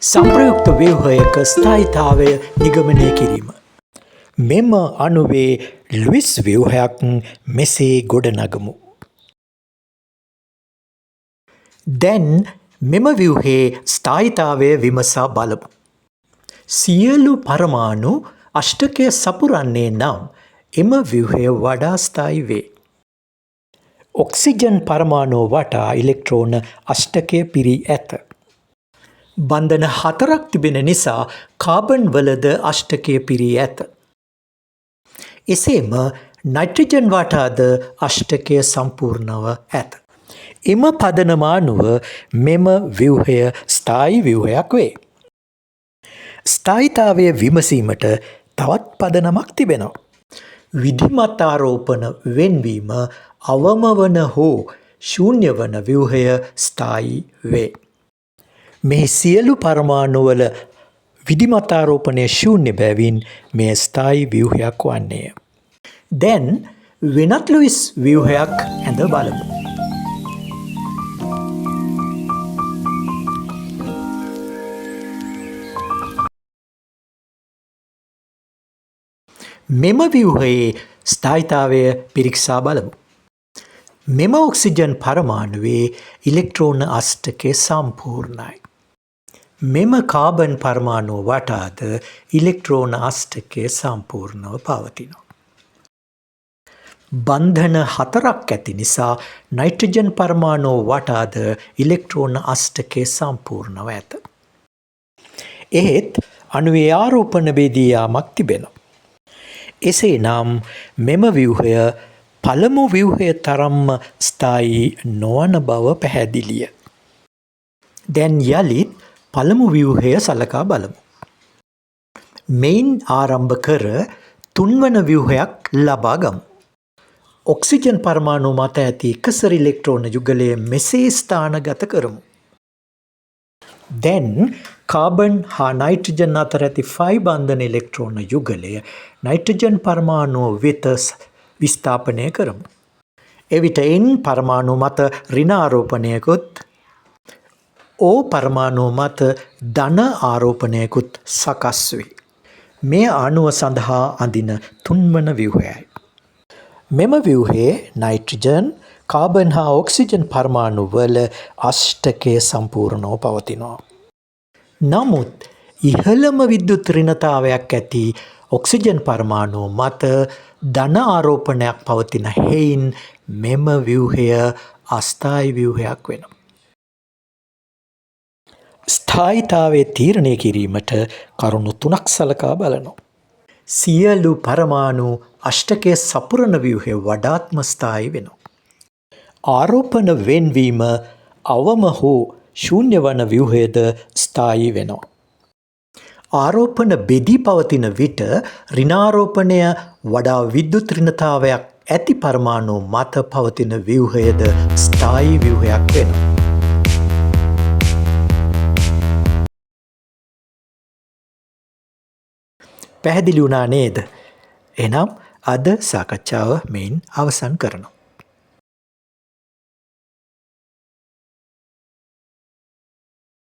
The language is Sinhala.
සංප්‍රයුක්ත ව්‍යුහයක ස්ථායීතාවය නිගමනය කිරීම. මෙම අණුවේ ලුයිස් ව්‍යුහයක් මෙසේ ගොඩනගමු. දැන් මෙම ව්‍යුහයේ ස්ථායීතාවය විමසා බලමු. සියලු පරමාණු අෂ්ටකය සපුරන්නේ නම් එම ව්‍යුහය වඩා ස්ථායී වේ. ඔක්සිජන් පරමාණුව වටා ඉලෙක්ට්‍රෝන අෂ්ටකය පිරී ඇත. බන්ධන 4ක් තිබෙන නිසා කාබන් වලද අෂ්ටකය පිරී ඇත. එසේම නයිට්‍රජන් වටාද අෂ්ටකය සම්පූර්ණව ඇත. එම පදනමානුව මෙම ව්‍යුහය ස්ථායී ව්‍යුහයක් වේ. ස්ථායීතාවය විමසීමට තවත් පදනමක් තිබෙනවා. විධිමතාරෝපණ වෙන්වීම අවම වන හෝ ශූන්‍ය වන ව්‍යුහය ස්ථායී වේ. මේ සියලු පරමාණුවල විධිමතාරෝපණය ශූන්‍ය බැවින් මෙය ස්ථායී ව්‍යුහයක් වන්නේය. දැන් වෙනත් ලුයිස් ව්‍යුහයක් ඇඳ බලමු. මෙම ව්‍යුහයේ ස්ථායීතාවය පිරික්සා බලමු. මෙම ඔක්සිජන් පරමාණුවේ ඉලෙක්ට්‍රෝන අෂ්ටකය සම්පූර්ණයි. මෙම කාබන් පරමාණුව වටාද ඉලෙක්ට්‍රෝන අෂ්ටකය සම්පූර්ණව පවතිනවා. බන්ධන 4ක් ඇති නිසා නයිට්‍රජන් පරමාණුව වටාද ඉලෙක්ට්‍රෝන අෂ්ටකය සම්පූර්ණව ඇත. එහෙත් අණුවේ ආරෝපණ බෙදී යාමක් තිබෙනවා. එසේනම් මෙම ව්‍යුහය පළමු ව්‍යුහය තරම්ම ස්ථායී නොවන බව පැහැදිලිය. දැන් යළිත් පළමු ව්‍යුහය සලකා බලමු. මෙයින් ආරම්භ කර තුන්වන ව්‍යුහයක් ලබා ගමු. ඔක්සිජන් පරමාණු මත ඇති එකසර ඉලෙක්ට්‍රෝන යුගලය මෙසේ ස්ථානගත කරමු. දැන් කාබන් හා නයිට්‍රජන් අතර ඇති ෆයි බන්ධන ඉලෙක්ට්‍රෝන යුගලය නයිට්‍රජන් පරමාණුව වෙත විස්ථාපනය කරමු. එවිට N පරමාණු මත ඍණ ආරෝපණයකුත් O පරමාණු මත ධන ආරෝපණයකුත් සකස් වේ. මේ අණුව සඳහා අඳින තුන්වන ව්‍යුහයයි. මෙම ව්‍යුහයේ නයිට්‍රජන්, කාබන් හා ඔක්සිජන් පරමාණු වල අෂ්ටකය සම්පූර්ණව පවතිනවා. නමුත් ඉහළම විද්‍යුත් ඍණතාවයක් ඇති ඔක්සිජන් පරමාණු මත ධන ආරෝපණයක් පවතින හේයින් මෙම ව්‍යුහය අස්ථායී ව්‍යුහයක් වෙනවා. ස්ථායීතාවය තීරණය කිරීමට කරුණු 3ක් සලකා බලනවා. සියලු පරමාණු අෂ්ටකය සපුරන ව්‍යුහය වඩාත්ම ස්ථායී වෙනවා. ආරෝපණ වෙන්වීම අවම හෝ ශූන්‍ය වන ව්‍යුහයද ස්ථායී වෙනවා. ආරෝපණ බෙදී පවතින විට ඍණාරෝපණය වඩා විද්‍යුත් ඍණතාවයක් ඇති පරමාණු මත පවතින ව්‍යුහයද ස්ථායී ව්‍යුහයක් වෙනවා. පැහැදිලි වුණා නේද? එහෙනම් අද සාකච්ඡාව මෙයින් අවසන් කරනවා.